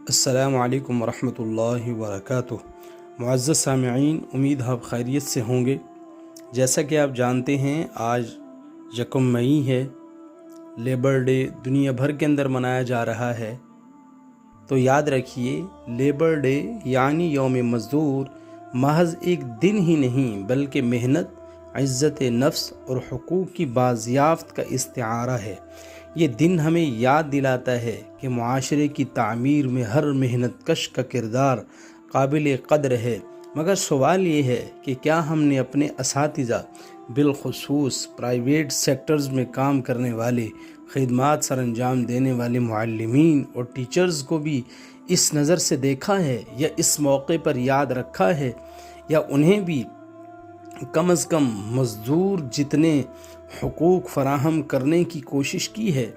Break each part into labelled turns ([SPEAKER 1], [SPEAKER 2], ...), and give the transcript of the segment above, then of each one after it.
[SPEAKER 1] السلام علیکم ورحمۃ اللہ وبرکاتہ۔ معزز سامعین، امید آپ خیریت سے ہوں گے۔ جیسا کہ آپ جانتے ہیں آج 1 مئی ہے، لیبر ڈے دنیا بھر کے اندر منایا جا رہا ہے۔ تو یاد رکھیے، لیبر ڈے یعنی یوم مزدور محض ایک دن ہی نہیں بلکہ محنت، عزت نفس اور حقوق کی بازیافت کا استعارہ ہے۔ یہ دن ہمیں یاد دلاتا ہے کہ معاشرے کی تعمیر میں ہر محنت کش کا کردار قابل قدر ہے، مگر سوال یہ ہے کہ کیا ہم نے اپنے اساتذہ، بالخصوص پرائیویٹ سیکٹرز میں کام کرنے والے، خدمات سر انجام دینے والے معلمین اور ٹیچرز کو بھی اس نظر سے دیکھا ہے یا اس موقع پر یاد رکھا ہے، یا انہیں بھی کم از کم مزدور جتنے حقوق فراہم کرنے کی کوشش کی ہے؟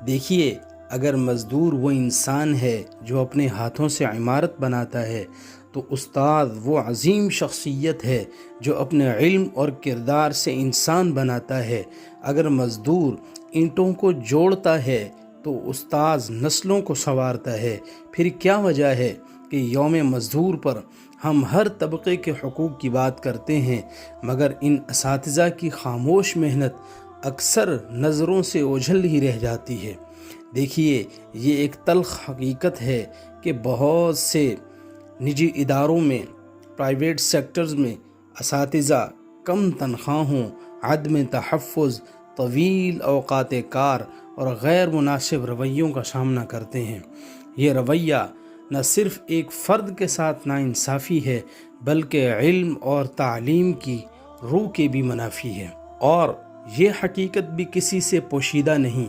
[SPEAKER 1] دیکھیے، اگر مزدور وہ انسان ہے جو اپنے ہاتھوں سے عمارت بناتا ہے، تو استاد وہ عظیم شخصیت ہے جو اپنے علم اور کردار سے انسان بناتا ہے۔ اگر مزدور اینٹوں کو جوڑتا ہے تو استاد نسلوں کو سنوارتا ہے۔ پھر کیا وجہ ہے کہ یوم مزدور پر ہم ہر طبقے کے حقوق کی بات کرتے ہیں، مگر ان اساتذہ کی خاموش محنت اکثر نظروں سے اوجھل ہی رہ جاتی ہے؟ دیکھیے، یہ ایک تلخ حقیقت ہے کہ بہت سے نجی اداروں میں، پرائیویٹ سیکٹرز میں اساتذہ کم تنخواہوں، عدم تحفظ، طویل اوقات کار اور غیر مناسب رویوں کا سامنا کرتے ہیں۔ یہ رویہ نہ صرف ایک فرد کے ساتھ ناانصافی ہے بلکہ علم اور تعلیم کی روح کے بھی منافی ہے۔ اور یہ حقیقت بھی کسی سے پوشیدہ نہیں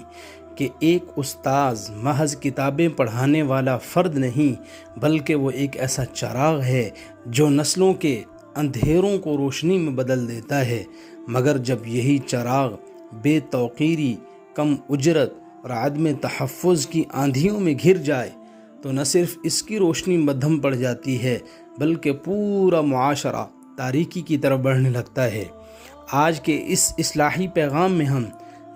[SPEAKER 1] کہ ایک استاذ محض کتابیں پڑھانے والا فرد نہیں، بلکہ وہ ایک ایسا چراغ ہے جو نسلوں کے اندھیروں کو روشنی میں بدل دیتا ہے۔ مگر جب یہی چراغ بے توقیری، کم اجرت اور عدم تحفظ کی آندھیوں میں گھر جائے تو نہ صرف اس کی روشنی مدھم پڑ جاتی ہے بلکہ پورا معاشرہ تاریکی کی طرف بڑھنے لگتا ہے۔ آج کے اس اصلاحی پیغام میں ہم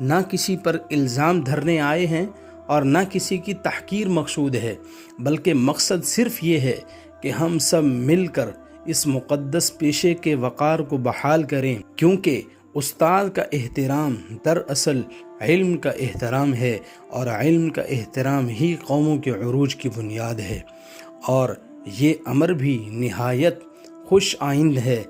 [SPEAKER 1] نہ کسی پر الزام دھرنے آئے ہیں اور نہ کسی کی تحقیر مقصود ہے، بلکہ مقصد صرف یہ ہے کہ ہم سب مل کر اس مقدس پیشے کے وقار کو بحال کریں، کیونکہ استاد کا احترام دراصل علم کا احترام ہے، اور علم کا احترام ہی قوموں کے عروج کی بنیاد ہے۔ اور یہ امر بھی نہایت خوش آئند ہے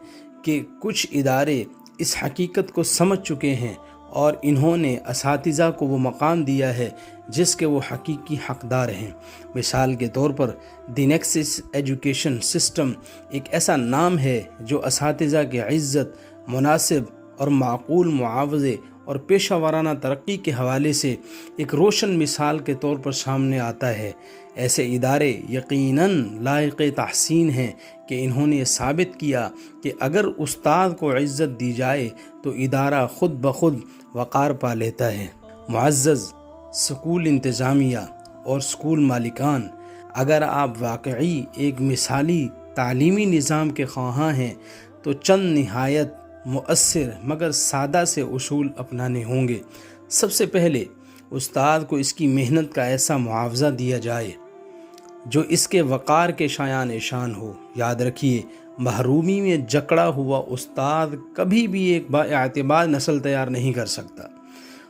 [SPEAKER 1] کہ کچھ ادارے اس حقیقت کو سمجھ چکے ہیں اور انہوں نے اساتذہ کو وہ مقام دیا ہے جس کے وہ حقیقی حقدار ہیں۔ مثال کے طور پر دی نیکسس ایجوکیشن سسٹم ایک ایسا نام ہے جو اساتذہ کی عزت، مناسب اور معقول معاوضے اور پیشہ ورانہ ترقی کے حوالے سے ایک روشن مثال کے طور پر سامنے آتا ہے۔ ایسے ادارے یقیناً لائق تحسین ہیں کہ انہوں نے ثابت کیا کہ اگر استاد کو عزت دی جائے تو ادارہ خود بخود وقار پا لیتا ہے۔ معزز سکول انتظامیہ اور سکول مالکان، اگر آپ واقعی ایک مثالی تعلیمی نظام کے خواہاں ہیں تو چند نہایت مؤثر مگر سادہ سے اصول اپنانے ہوں گے۔ سب سے پہلے استاد کو اس کی محنت کا ایسا معاوضہ دیا جائے جو اس کے وقار کے شایان شان ہو۔ یاد رکھیے، محرومی میں جکڑا ہوا استاد کبھی بھی ایک بااعتماد نسل تیار نہیں کر سکتا۔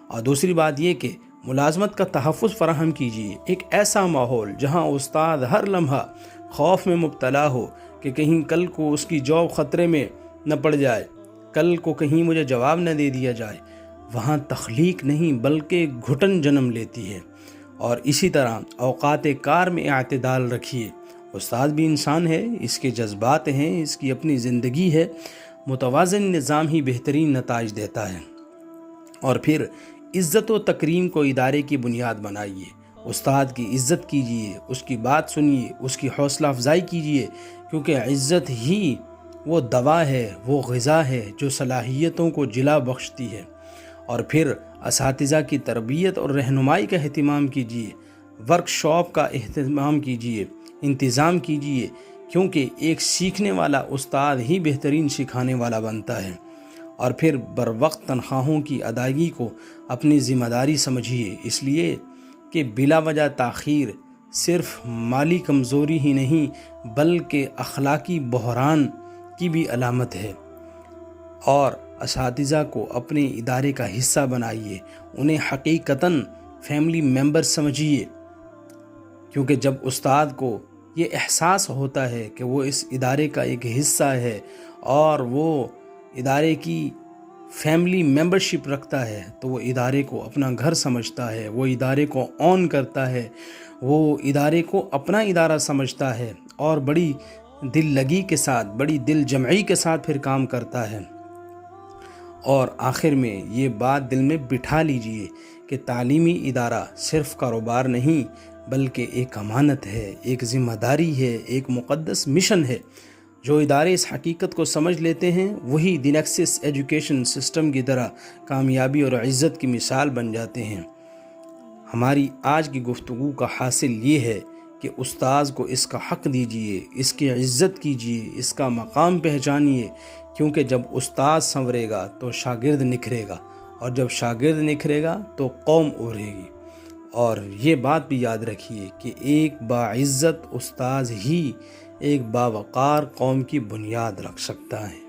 [SPEAKER 1] اور دوسری بات یہ کہ ملازمت کا تحفظ فراہم کیجیے، ایک ایسا ماحول جہاں استاد ہر لمحہ خوف میں مبتلا ہو کہ کہیں کل کو اس کی جاب خطرے میں نہ پڑ جائے، کل کو کہیں مجھے جواب نہ دے دیا جائے، وہاں تخلیق نہیں بلکہ گھٹن جنم لیتی ہے۔ اور اسی طرح اوقات کار میں اعتدال رکھیے۔ استاد بھی انسان ہے، اس کے جذبات ہیں، اس کی اپنی زندگی ہے۔ متوازن نظام ہی بہترین نتائج دیتا ہے۔ اور پھر عزت و تکریم کو ادارے کی بنیاد بنائیے۔ استاد کی عزت کیجیے، اس کی بات سنیے، اس کی حوصلہ افزائی کیجیے، کیونکہ عزت ہی وہ دوا ہے، وہ غذا ہے جو صلاحیتوں کو جلا بخشتی ہے۔ اور پھر اساتذہ کی تربیت اور رہنمائی کا اہتمام کیجیے، ورکشاپ کا انتظام کیجیے، کیونکہ ایک سیکھنے والا استاد ہی بہترین سکھانے والا بنتا ہے۔ اور پھر بروقت تنخواہوں کی ادائیگی کو اپنی ذمہ داری سمجھیے، اس لیے کہ بلا وجہ تاخیر صرف مالی کمزوری ہی نہیں بلکہ اخلاقی بحران کی بھی علامت ہے۔ اور اساتذہ کو اپنے ادارے کا حصہ بنائیے، انہیں حقیقتاً فیملی ممبر سمجھیے، کیونکہ جب استاد کو یہ احساس ہوتا ہے کہ وہ اس ادارے کا ایک حصہ ہے اور وہ ادارے کی فیملی ممبرشپ رکھتا ہے تو وہ ادارے کو اپنا گھر سمجھتا ہے، وہ ادارے کو آن کرتا ہے، وہ ادارے کو اپنا ادارہ سمجھتا ہے اور بڑی دل لگی کے ساتھ، بڑی دل جمعی کے ساتھ پھر کام کرتا ہے۔ اور آخر میں یہ بات دل میں بٹھا لیجئے کہ تعلیمی ادارہ صرف کاروبار نہیں بلکہ ایک امانت ہے، ایک ذمہ داری ہے، ایک مقدس مشن ہے۔ جو ادارے اس حقیقت کو سمجھ لیتے ہیں وہی دی نیکسس ایجوکیشن سسٹم کی طرح کامیابی اور عزت کی مثال بن جاتے ہیں۔ ہماری آج کی گفتگو کا حاصل یہ ہے کہ استاذ کو اس کا حق دیجئے، اس کی عزت کیجئے، اس کا مقام پہچانیے، کیونکہ جب استاذ سنورے گا تو شاگرد نکھرے گا، اور جب شاگرد نکھرے گا تو قوم ابھرے گی۔ اور یہ بات بھی یاد رکھیے کہ ایک باعزت استاذ ہی ایک باوقار قوم کی بنیاد رکھ سکتا ہے۔